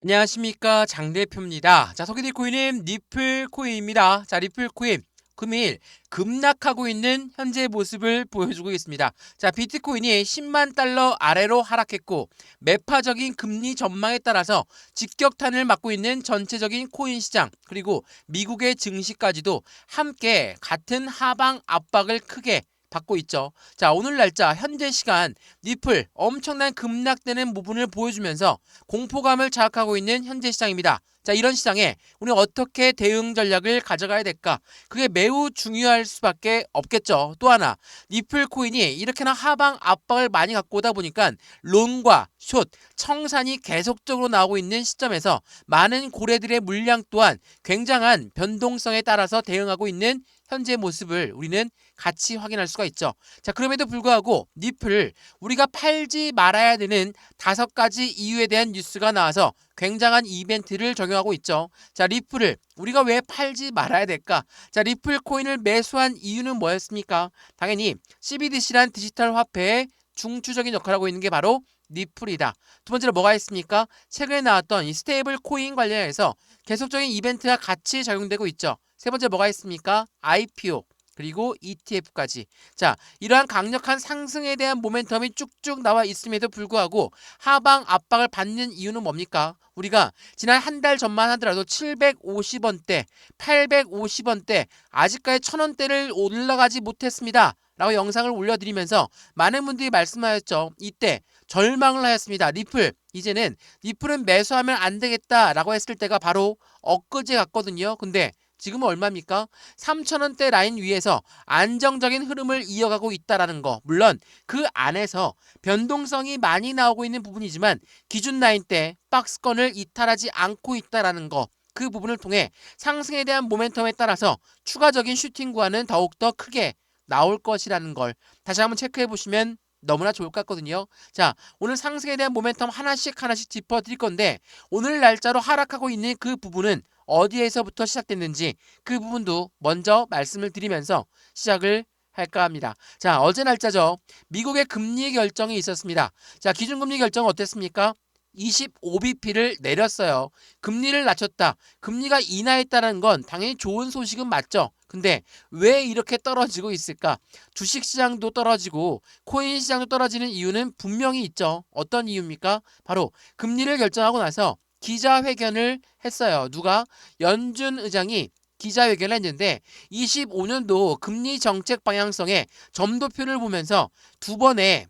안녕하십니까, 장 대표입니다. 자, 소개드릴 코인은 리플 코인입니다. 자, 리플 코인 금일 급락하고 있는 현재 모습을 보여주고 있습니다. 자, 비트코인이 10만 달러 아래로 하락했고 매파적인 금리 전망에 따라서 직격탄을 맞고 있는 전체적인 코인 시장, 그리고 미국의 증시까지도 함께 같은 하방 압박을 크게 받고 있죠. 자, 오늘 날짜 현재 시간 리플 엄청난 급락되는 부분을 보여주면서 공포감을 자극하고 있는 현재 시장입니다. 자, 이런 시장에 우리는 어떻게 대응 전략을 가져가야 될까? 그게 매우 중요할 수밖에 없겠죠. 또 하나, 리플 코인이 이렇게나 하방 압박을 많이 갖고 오다 보니까 롱과 숏, 청산이 계속적으로 나오고 있는 시점에서 많은 고래들의 물량 또한 굉장한 변동성에 따라서 대응하고 있는 현재 모습을 우리는 같이 확인할 수가 있죠. 자, 그럼에도 불구하고 리플을 우리가 팔지 말아야 되는 5가지 이유에 대한 뉴스가 나와서 굉장한 이벤트를 적용하고 있죠. 자, 리플을 우리가 왜 팔지 말아야 될까? 자, 리플 코인을 매수한 이유는 뭐였습니까? 당연히 CBDC란 디지털 화폐의 중추적인 역할을 하고 있는 게 바로 리플이다. 두 번째로 뭐가 있습니까? 최근에 나왔던 이 스테이블 코인 관련해서 계속적인 이벤트가 같이 적용되고 있죠. 세 번째 뭐가 있습니까? IPO. 그리고 ETF까지. 자, 이러한 강력한 상승에 대한 모멘텀이 쭉쭉 나와 있음에도 불구하고 하방 압박을 받는 이유는 뭡니까? 우리가 지난 한 달 전만 하더라도 750원대, 850원대, 아직까지 1000원대를 올라가지 못했습니다. 라고 영상을 올려드리면서 많은 분들이 말씀하셨죠. 이때 절망을 하였습니다. 리플, 이제는 리플은 매수하면 안 되겠다라고 했을 때가 바로 엊그제 같거든요. 근데 지금은 얼마입니까? 3,000원대 라인 위에서 안정적인 흐름을 이어가고 있다라는 거. 물론 그 안에서 변동성이 많이 나오고 있는 부분이지만 기준 라인 때 박스권을 이탈하지 않고 있다라는 거. 그 부분을 통해 상승에 대한 모멘텀에 따라서 추가적인 슈팅 구간은 더욱더 크게 나올 것이라는 걸 다시 한번 체크해 보시면 너무나 좋을 것 같거든요. 자, 오늘 상승에 대한 모멘텀 하나씩 짚어드릴 건데 오늘 날짜로 하락하고 있는 그 부분은 어디에서부터 시작됐는지 그 부분도 먼저 말씀을 드리면서 시작을 할까 합니다. 자, 어제 날짜죠. 미국의 금리 결정이 있었습니다. 자, 기준금리 결정 어땠습니까? 25bp를 내렸어요. 금리를 낮췄다. 금리가 인하했다는 건 당연히 좋은 소식은 맞죠. 근데 왜 이렇게 떨어지고 있을까? 주식시장도 떨어지고 코인 시장도 떨어지는 이유는 분명히 있죠. 어떤 이유입니까? 바로 금리를 결정하고 나서 기자회견을 했어요. 누가? 연준 의장이 기자회견을 했는데 25년도 금리 정책 방향성의 점도표를 보면서 두 번의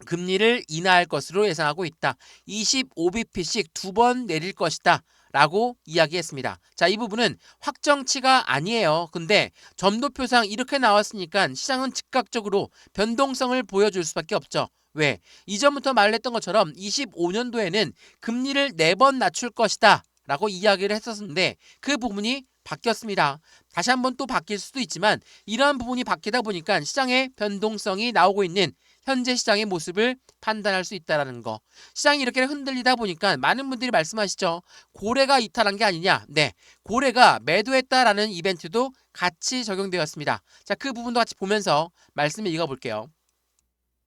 금리를 인하할 것으로 예상하고 있다. 25bp씩 2번 내릴 것이다. 라고 이야기했습니다. 자, 이 부분은 확정치가 아니에요. 근데 점도표상 이렇게 나왔으니까 시장은 즉각적으로 변동성을 보여줄 수밖에 없죠. 왜? 이전부터 말했던 것처럼 25년도에는 금리를 4번 낮출 것이다. 라고 이야기를 했었는데 그 부분이 바뀌었습니다. 다시 한번 또 바뀔 수도 있지만 이러한 부분이 바뀌다 보니까 시장의 변동성이 나오고 있는 현재 시장의 모습을 판단할 수 있다는 거. 시장이 이렇게 흔들리다 보니까 많은 분들이 말씀하시죠. 고래가 이탈한 게 아니냐. 네, 고래가 매도했다라는 이벤트도 같이 적용되었습니다. 자, 그 부분도 같이 보면서 말씀을 읽어볼게요.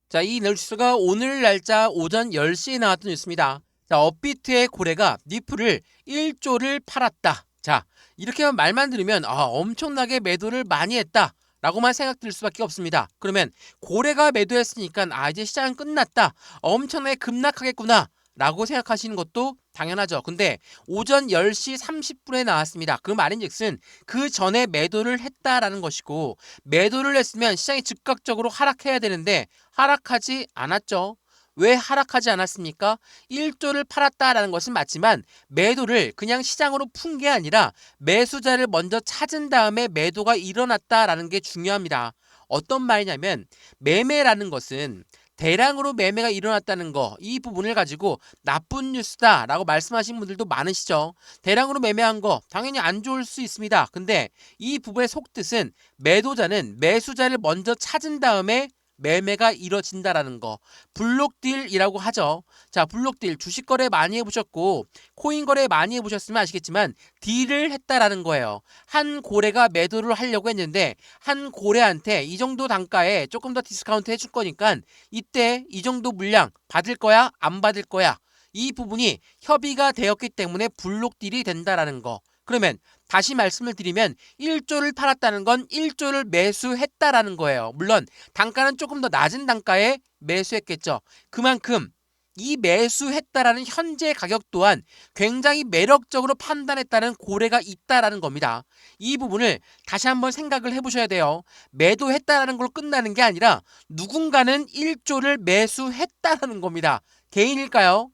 자, 이 뉴스가 오늘 날짜 오전 10시에 나왔던 뉴스입니다. 자, 업비트의 고래가 리플을 1조를 팔았다. 자, 이렇게 말만 들으면 엄청나게 매도를 많이 했다. 라고만 생각들 수밖에 없습니다. 그러면 고래가 매도했으니까 이제 시장은 끝났다. 엄청나게 급락하겠구나. 라고 생각하시는 것도 당연하죠. 근데 오전 10시 30분에 나왔습니다. 그 말인즉슨 그 전에 매도를 했다라는 것이고 매도를 했으면 시장이 즉각적으로 하락해야 되는데 하락하지 않았죠. 왜 하락하지 않았습니까? 1조를 팔았다라는 것은 맞지만 매도를 그냥 시장으로 푼 게 아니라 매수자를 먼저 찾은 다음에 매도가 일어났다라는 게 중요합니다. 어떤 말이냐면 매매라는 것은 대량으로 매매가 일어났다는 거, 이 부분을 가지고 나쁜 뉴스다라고 말씀하신 분들도 많으시죠. 대량으로 매매한 거 당연히 안 좋을 수 있습니다. 근데 이 부분의 속뜻은 매도자는 매수자를 먼저 찾은 다음에 매매가 이뤄진다라는 거. 블록딜이라고 하죠. 자, 블록딜 주식 거래 많이 해보셨고 코인 거래 많이 해보셨으면 아시겠지만 딜을 했다라는 거예요. 한 고래가 매도를 하려고 했는데 한 고래한테 이 정도 단가에 조금 더 디스카운트 해줄 거니까 이때 이 정도 물량 받을 거야? 안 받을 거야? 이 부분이 협의가 되었기 때문에 블록딜이 된다라는 거. 그러면 다시 말씀을 드리면 1조를 팔았다는 건 1조를 매수했다라는 거예요. 물론 단가는 조금 더 낮은 단가에 매수했겠죠. 그만큼 이 매수했다라는 현재 가격 또한 굉장히 매력적으로 판단했다는 고려가 있다라는 겁니다. 이 부분을 다시 한번 생각을 해보셔야 돼요. 매도했다라는 걸로 끝나는 게 아니라 누군가는 1조를 매수했다라는 겁니다. 개인일까요?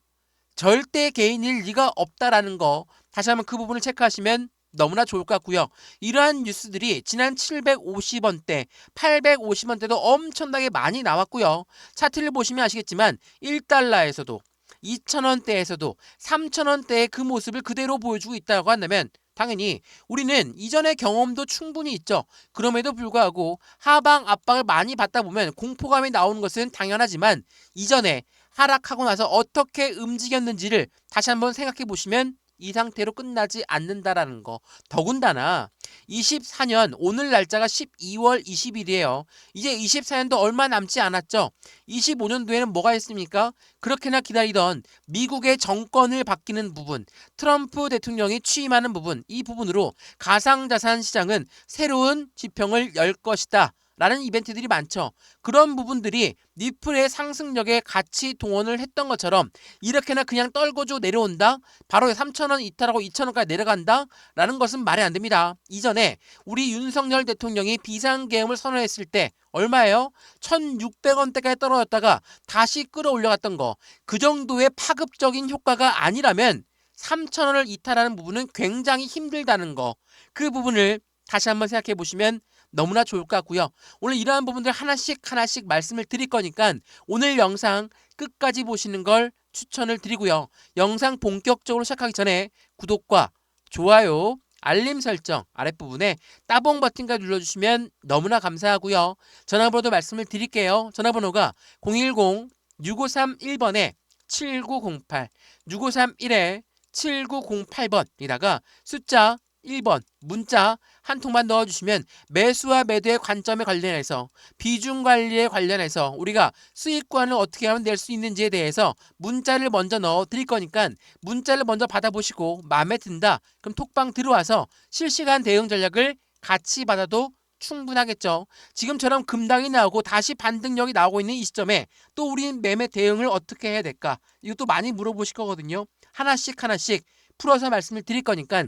절대 개인일 리가 없다라는 거 다시 한번 그 부분을 체크하시면 너무나 좋을 것 같고요. 이러한 뉴스들이 지난 750원대, 850원대도 엄청나게 많이 나왔고요. 차트를 보시면 아시겠지만 1달러에서도 2,000원대에서도 3,000원대의 그 모습을 그대로 보여주고 있다고 한다면 당연히 우리는 이전의 경험도 충분히 있죠. 그럼에도 불구하고 하방 압박을 많이 받다 보면 공포감이 나오는 것은 당연하지만 이전에 하락하고 나서 어떻게 움직였는지를 다시 한번 생각해 보시면 이 상태로 끝나지 않는다라는 거. 더군다나 24년 오늘 날짜가 12월 20일이에요. 이제 24년도 얼마 남지 않았죠. 25년도에는 뭐가 있습니까? 그렇게나 기다리던 미국의 정권을 바뀌는 부분, 트럼프 대통령이 취임하는 부분, 이 부분으로 가상자산 시장은 새로운 지평을 열 것이다. 라는 이벤트들이 많죠. 그런 부분들이 니플의 상승력에 같이 동원을 했던 것처럼 이렇게나 그냥 떨궈주고 내려온다? 바로 3,000원 이탈하고 2,000원까지 내려간다? 라는 것은 말이 안 됩니다. 이전에 우리 윤석열 대통령이 비상계엄을 선언했을 때 얼마예요? 1,600원대까지 떨어졌다가 다시 끌어올려갔던 거. 그 정도의 파급적인 효과가 아니라면 3,000원을 이탈하는 부분은 굉장히 힘들다는 거. 그 부분을 다시 한번 생각해 보시면 너무나 좋을 것 같고요. 오늘 이러한 부분들 하나씩 말씀을 드릴 거니까 오늘 영상 끝까지 보시는 걸 추천을 드리고요. 영상 본격적으로 시작하기 전에 구독과 좋아요, 알림 설정 아랫부분에 따봉 버튼까지 눌러주시면 너무나 감사하고요. 전화번호도 말씀을 드릴게요. 전화번호가 010-6531번에 7908, 6531에 7908번이다가 숫자 1번 문자 한 통만 넣어주시면 매수와 매도의 관점에 관련해서 비중 관리에 관련해서 우리가 수익권을 어떻게 하면 낼 수 있는지에 대해서 문자를 먼저 넣어 드릴 거니까 문자를 먼저 받아보시고 마음에 든다 그럼 톡방 들어와서 실시간 대응 전략을 같이 받아도 충분하겠죠. 지금처럼 급락이 나오고 다시 반등력이 나오고 있는 이 시점에 또 우리 매매 대응을 어떻게 해야 될까 이것도 많이 물어보실 거거든요. 하나씩 풀어서 말씀을 드릴 거니까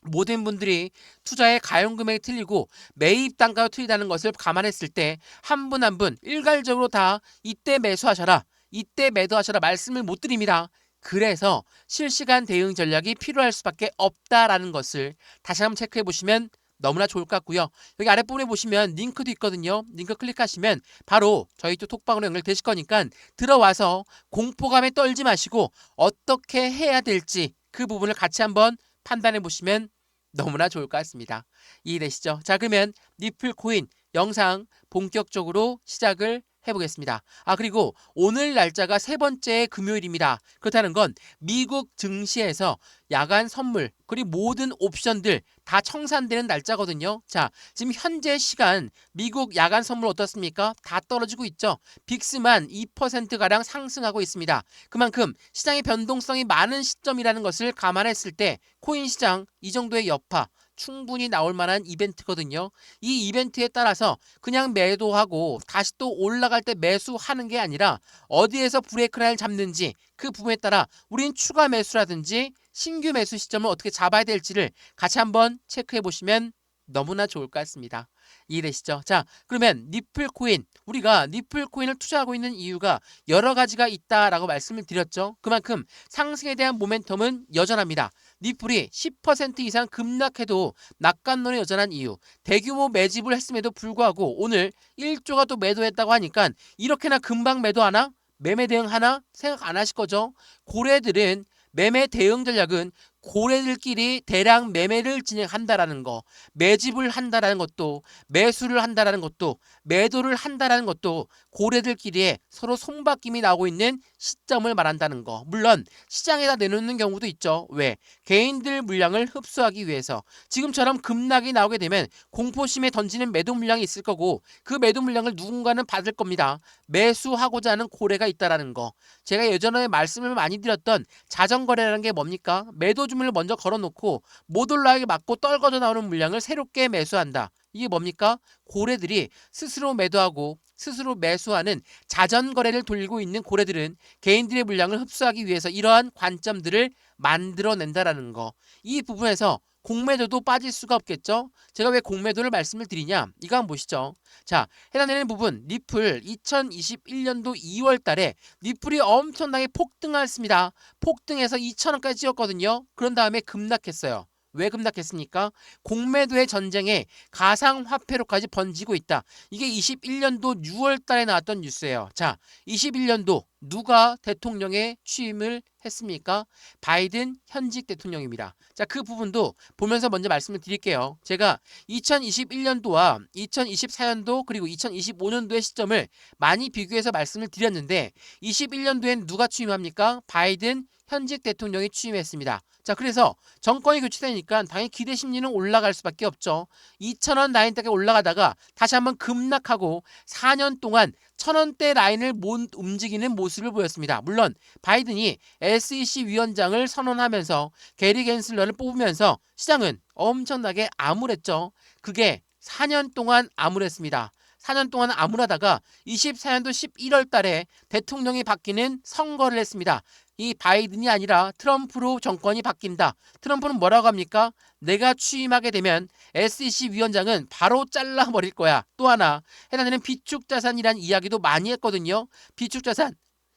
모든 분들이 투자의 가용 금액이 틀리고 매입 단가가 틀리다는 것을 감안했을 때 한 분 한 분 일괄적으로 다 이때 매수하셔라 이때 매도하셔라 말씀을 못 드립니다. 그래서 실시간 대응 전략이 필요할 수밖에 없다라는 것을 다시 한번 체크해 보시면 너무나 좋을 것 같고요. 여기 아랫부분에 보시면 링크도 있거든요. 링크 클릭하시면 바로 저희 또 톡방으로 연결되실 거니까 들어와서 공포감에 떨지 마시고 어떻게 해야 될지 그 부분을 같이 한번 판단해 보시면 너무나 좋을 것 같습니다. 이해되시죠? 자, 그러면 니플 코인 영상 본격적으로 시작을 해보겠습니다. 그리고 오늘 날짜가 세 번째 금요일입니다. 그렇다는 건 미국 증시에서 야간 선물 그리고 모든 옵션들 다 청산되는 날짜거든요. 자, 지금 현재 시간 미국 야간 선물 어떻습니까? 다 떨어지고 있죠. 빅스만 2%가량 상승하고 있습니다. 그만큼 시장의 변동성이 많은 시점이라는 것을 감안했을 때 코인 시장 이 정도의 여파 충분히 나올 만한 이벤트거든요. 이 이벤트에 따라서 그냥 매도하고 다시 또 올라갈 때 매수하는 게 아니라 어디에서 브레이크 라인을 잡는지 그 부분에 따라 우린 추가 매수라든지 신규 매수 시점을 어떻게 잡아야 될지를 같이 한번 체크해 보시면 너무나 좋을 것 같습니다. 이해되시죠? 자, 그러면 니플 코인 우리가 니플 코인을 투자하고 있는 이유가 여러 가지가 있다라고 말씀을 드렸죠. 그만큼 상승에 대한 모멘텀은 여전합니다. 니플이 10% 이상 급락해도 낙관론이 여전한 이유. 대규모 매집을 했음에도 불구하고 오늘 1조가 또 매도했다고 하니까 이렇게나 금방 매도하나? 매매 대응하나? 생각 안 하실 거죠? 고래들은 매매 대응 전략은 고래들끼리 대량 매매를 진행한다라는 거, 매집을 한다라는 것도, 매수를 한다라는 것도, 매도를 한다라는 것도 고래들끼리의 서로 손바뀜이 나오고 있는 시점을 말한다는 거. 물론 시장에다 내놓는 경우도 있죠. 왜? 개인들 물량을 흡수하기 위해서. 지금처럼 급락이 나오게 되면 공포심에 던지는 매도 물량이 있을 거고, 그 매도 물량을 누군가는 받을 겁니다. 매수하고자 하는 고래가 있다라는 거. 제가 예전에 말씀을 많이 드렸던 자전거래라는 게 뭡니까? 매도 주문을 먼저 걸어놓고 못 올라가게 막고 떨궈져 나오는 물량을 새롭게 매수한다. 이게 뭡니까? 고래들이 스스로 매도하고 스스로 매수하는 자전거래를 돌리고 있는 고래들은 개인들의 물량을 흡수하기 위해서 이러한 관점들을 만들어낸다라는 거. 이 부분에서 공매도도 빠질 수가 없겠죠. 제가 왜 공매도를 말씀을 드리냐, 이거 한번 보시죠. 자, 해당되는 부분, 리플 2021년도 2월 달에 리플이 엄청나게 폭등했습니다. 폭등해서 2,000원까지 찍었거든요. 그런 다음에 급락했어요. 왜 급락했습니까? 공매도의 전쟁에 가상화폐로까지 번지고 있다. 이게 21년도 6월 달에 나왔던 뉴스예요. 자, 21년도 누가 대통령에 취임을 했습니까? 바이든 현직 대통령입니다. 자, 그 부분도 보면서 먼저 말씀을 드릴게요. 제가 2021년도와 2024년도 그리고 2025년도의 시점을 많이 비교해서 말씀을 드렸는데 21년도엔 누가 취임합니까? 바이든 현직 대통령이 취임했습니다. 자, 그래서 정권이 교체되니까 당연히 기대 심리는 올라갈 수밖에 없죠. 2,000원 라인대까지 올라가다가 다시 한번 급락하고 4년 동안 1,000원대 라인을 못 움직이는 모습을 보였습니다. 물론 바이든이 SEC 위원장을 선언하면서 게리 겐슬러를 뽑으면서 시장은 엄청나게 암울했죠. 그게 4년 동안 암울했습니다. 4년 동안 암울하다가 24년도 11월 달에 대통령이 바뀌는 선거를 했습니다. 이 바이든이 아니라 트럼프로 정권이 바뀐다. 트럼프는 뭐라고 합니까? 내가 취임하게 되면 SEC 위원장은 바로 잘라버릴 거야. 또 하나 해당되는 비축자산이라는 이야기도 많이 했거든요. 비축자산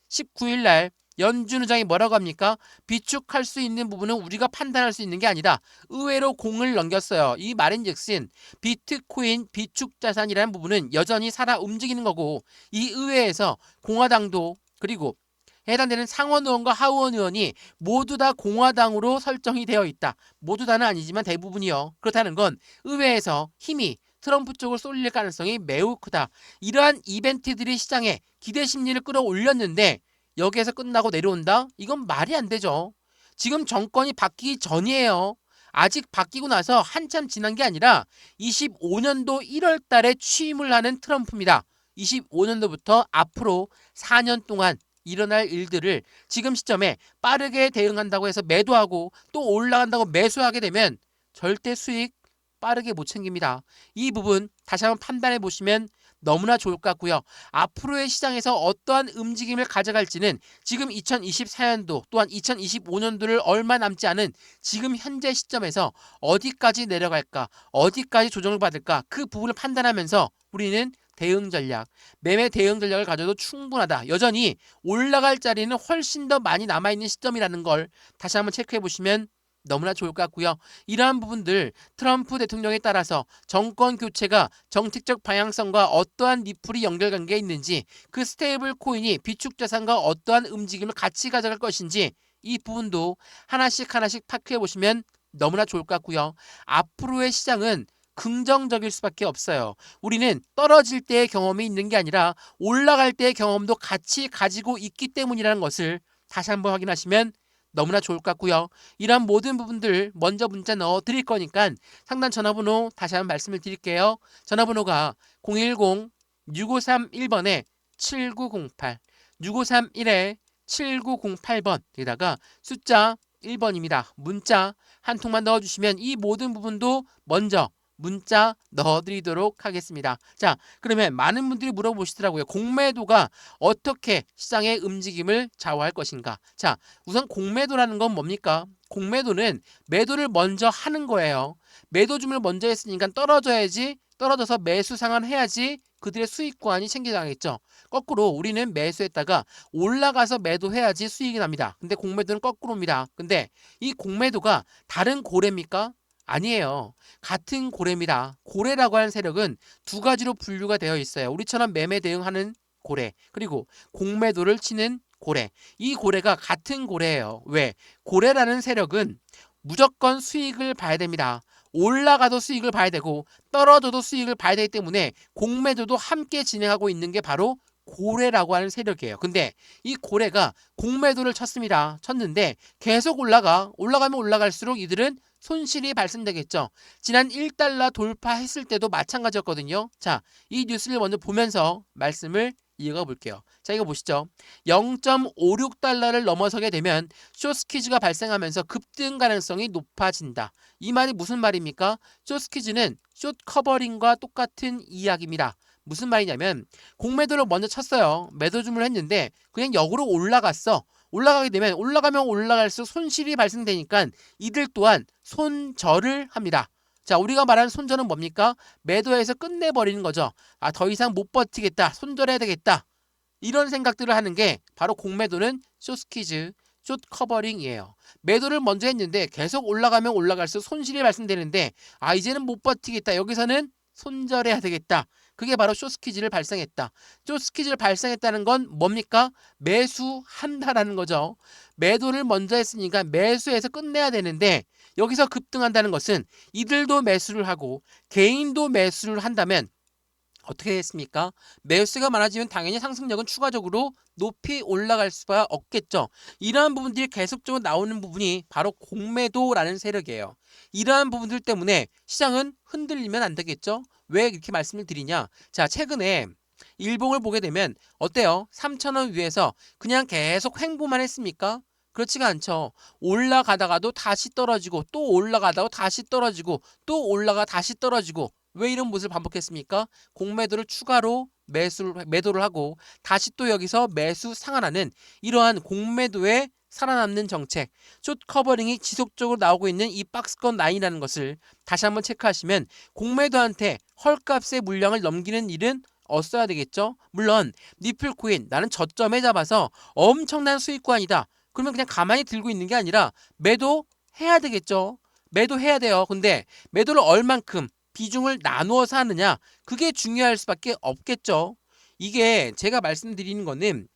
19일 날 연준 의장이 뭐라고 합니까? 비축할 수 있는 부분은 우리가 판단할 수 있는 게 아니다. 의회로 공을 넘겼어요. 이 말인즉슨 비트코인 비축자산이라는 부분은 여전히 살아 움직이는 거고 이 의회에서 공화당도 그리고 해당되는 상원 의원과 하원 의원이 모두 다 공화당으로 설정이 되어 있다. 모두 다는 아니지만 대부분이요. 그렇다는 건 의회에서 힘이 트럼프 쪽으로 쏠릴 가능성이 매우 크다. 이러한 이벤트들이 시장에 기대 심리를 끌어올렸는데 여기에서 끝나고 내려온다? 이건 말이 안 되죠. 지금 정권이 바뀌기 전이에요. 아직 바뀌고 나서 한참 지난 게 아니라 25년도 1월 달에 취임을 하는 트럼프입니다. 25년도부터 앞으로 4년 동안 일어날 일들을 지금 시점에 빠르게 대응한다고 해서 매도하고 또 올라간다고 매수하게 되면 절대 수익 빠르게 못 챙깁니다. 이 부분 다시 한번 판단해 보시면 너무나 좋을 것 같고요. 앞으로의 시장에서 어떠한 움직임을 가져갈지는 지금 2024년도 또한 2025년도를 얼마 남지 않은 지금 현재 시점에서 어디까지 내려갈까, 어디까지 조정을 받을까 그 부분을 판단하면서 우리는 대응 전략, 매매 대응 전략을 가져도 충분하다. 여전히 올라갈 자리는 훨씬 더 많이 남아있는 시점이라는 걸 다시 한번 체크해 보시면 너무나 좋을 것 같고요. 이러한 부분들 트럼프 대통령에 따라서 정권 교체가 정책적 방향성과 어떠한 리플이 연결관계가 있는지 그 스테이블 코인이 비축자산과 어떠한 움직임을 같이 가져갈 것인지 이 부분도 하나씩 하나씩 파악해 보시면 너무나 좋을 것 같고요. 앞으로의 시장은 긍정적일 수밖에 없어요. 우리는 떨어질 때의 경험이 있는 게 아니라 올라갈 때의 경험도 같이 가지고 있기 때문이라는 것을 다시 한번 확인하시면 너무나 좋을 것 같고요. 이러한 모든 부분들 먼저 문자 넣어 드릴 거니까 상단 전화번호 다시 한번 말씀을 드릴게요. 전화번호가 010-6531번에 7908 6531에 7908번에다가 숫자 1번입니다. 문자 한 통만 넣어주시면 이 모든 부분도 먼저 문자 넣어드리도록 하겠습니다. 자, 그러면 많은 분들이 물어보시더라고요. 공매도가 어떻게 시장의 움직임을 좌우할 것인가? 자, 우선 공매도라는 건 뭡니까? 공매도는 매도를 먼저 하는 거예요. 매도 주문을 먼저 했으니까 떨어져야지, 떨어져서 매수 상환해야지 그들의 수익 구간이 챙겨나겠죠. 거꾸로 우리는 매수했다가 올라가서 매도해야지 수익이 납니다. 근데 공매도는 거꾸로입니다. 근데 이 공매도가 다른 고래입니까? 아니에요. 같은 고래입니다. 고래라고 하는 세력은 두 가지로 분류가 되어 있어요. 우리처럼 매매 대응하는 고래, 그리고 공매도를 치는 고래. 이 고래가 같은 고래예요. 왜? 고래라는 세력은 무조건 수익을 봐야 됩니다. 올라가도 수익을 봐야 되고 떨어져도 수익을 봐야 되기 때문에 공매도도 함께 진행하고 있는 게 바로 고래라고 하는 세력이에요. 근데 이 고래가 공매도를 쳤는데 계속 올라가면 올라갈수록 이들은 손실이 발생되겠죠. 지난 1달러 돌파했을 때도 마찬가지였거든요. 자, 이 뉴스를 먼저 보면서 말씀을 이어가 볼게요. 자, 이거 보시죠. 0.56달러를 넘어서게 되면 숏스퀴즈가 발생하면서 급등 가능성이 높아진다. 이 말이 무슨 말입니까? 숏스퀴즈는 숏 커버링과 똑같은 이야기입니다. 무슨 말이냐면 공매도를 먼저 쳤어요. 매도 주문을 했는데 그냥 역으로 올라갔어. 올라가게 되면 올라가면 올라갈수록 손실이 발생되니까 이들 또한 손절을 합니다. 자, 우리가 말하는 손절은 뭡니까? 매도해서 끝내버리는 거죠. 아, 더 이상 못 버티겠다. 손절해야 되겠다. 이런 생각들을 하는 게 바로 공매도는 숏스퀴즈, 숏 커버링이에요. 매도를 먼저 했는데 계속 올라가면 올라갈수록 손실이 발생되는데 아, 이제는 못 버티겠다. 여기서는 손절해야 되겠다. 그게 바로 숏스퀴즈를 발생했다. 숏스퀴즈를 발생했다는 건 뭡니까? 매수한다라는 거죠. 매도를 먼저 했으니까 매수해서 끝내야 되는데 여기서 급등한다는 것은 이들도 매수를 하고 개인도 매수를 한다면 어떻게 했습니까? 매수가 많아지면 당연히 상승력은 추가적으로 높이 올라갈 수가 없겠죠. 이러한 부분들이 계속적으로 나오는 부분이 바로 공매도라는 세력이에요. 이러한 부분들 때문에 시장은 흔들리면 안 되겠죠. 왜 이렇게 말씀을 드리냐? 자, 최근에 일봉을 보게 되면 어때요? 3,000원 위에서 그냥 계속 횡보만 했습니까? 그렇지가 않죠. 올라가다가도 다시 떨어지고 또 올라가다가 다시 떨어지고 또 올라가 다시 떨어지고 왜 이런 모습을 반복했습니까? 공매도를 추가로 매도를 하고 다시 또 여기서 매수 상환하는 이러한 공매도의 살아남는 정책, 숏 커버링이 지속적으로 나오고 있는 이 박스권 라인이라는 것을 다시 한번 체크하시면 공매도한테 헐값의 물량을 넘기는 일은 없어야 되겠죠. 물론 니플 코인 나는 저점에 잡아서 엄청난 수익권이다. 그러면 그냥 가만히 들고 있는 게 아니라 매도해야 되겠죠. 매도해야 돼요. 근데 매도를 얼만큼 비중을 나누어서 하느냐 그게 중요할 수밖에 없겠죠. 이게 제가 말씀드리는 거는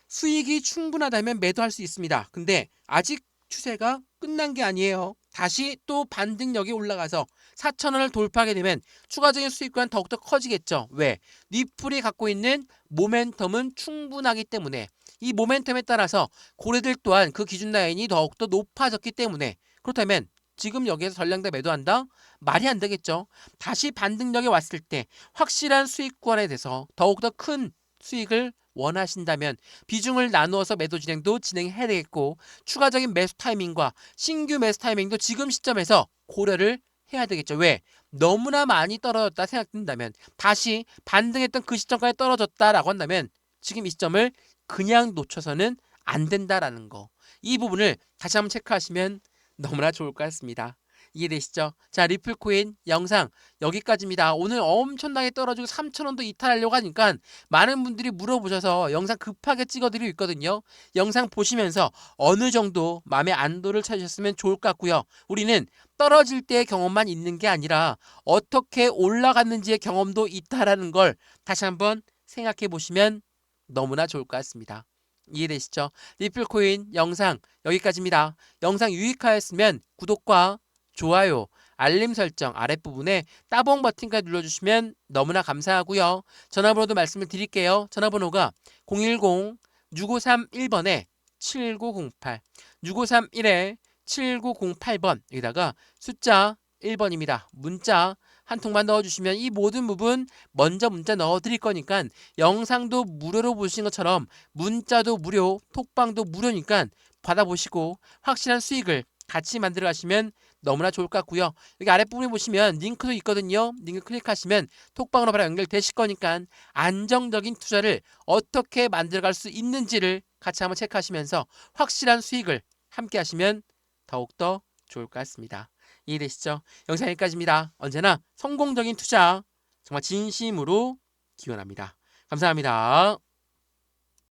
수익이 충분하다면 매도할 수 있습니다. 근데 아직 추세가 끝난 게 아니에요. 다시 또 반등력이 올라가서 4,000원을 돌파하게 되면 추가적인 수익과는 더욱더 커지겠죠. 왜? 니플이 갖고 있는 모멘텀은 충분하기 때문에 이 모멘텀에 따라서 고래들 또한 그 기준 라인이 더욱더 높아졌기 때문에 그렇다면 지금 여기에서 전량다 매도한다? 말이 안 되겠죠. 다시 반등력이 왔을 때 확실한 수익권에 대해서 더욱더 큰 수익을 원하신다면 비중을 나누어서 매도 진행도 진행해야 되겠고 추가적인 매수 타이밍과 신규 매수 타이밍도 지금 시점에서 고려를 해야 되겠죠. 왜? 너무나 많이 떨어졌다 생각된다면 다시 반등했던 그 시점까지 떨어졌다라고 한다면 지금 이 시점을 그냥 놓쳐서는 안 된다라는 거. 이 부분을 다시 한번 체크하시면 너무나 좋을 것 같습니다. 이해되시죠? 자, 리플코인 영상 여기까지입니다. 오늘 엄청나게 떨어지고 3,000원도 이탈하려고 하니까 많은 분들이 물어보셔서 영상 급하게 찍어드리고 있거든요. 영상 보시면서 어느 정도 마음의 안도를 찾으셨으면 좋을 것 같고요. 우리는 떨어질 때의 경험만 있는 게 아니라 어떻게 올라갔는지의 경험도 있다라는 걸 다시 한번 생각해 보시면 너무나 좋을 것 같습니다. 이해되시죠? 리플코인 영상 여기까지입니다. 영상 유익하였으면 구독과 좋아요, 알림 설정 아랫부분에 따봉 버튼까지 눌러주시면 너무나 감사하고요. 전화번호도 말씀을 드릴게요. 전화번호가 010-6531번에 7908 6531에 7908번 여기다가 숫자 1번입니다. 문자 한 통만 넣어주시면 이 모든 부분 먼저 문자 넣어드릴 거니까 영상도 무료로 보시는 것처럼 문자도 무료, 톡방도 무료니까 받아보시고 확실한 수익을 같이 만들어 가시면 너무나 좋을 것 같고요. 여기 아랫부분에 보시면 링크도 있거든요. 링크 클릭하시면 톡방으로 바로 연결되실 거니까 안정적인 투자를 어떻게 만들어갈 수 있는지를 같이 한번 체크하시면서 확실한 수익을 함께 하시면 더욱더 좋을 것 같습니다. 이해되시죠? 영상 여기까지입니다. 언제나 성공적인 투자 정말 진심으로 기원합니다. 감사합니다.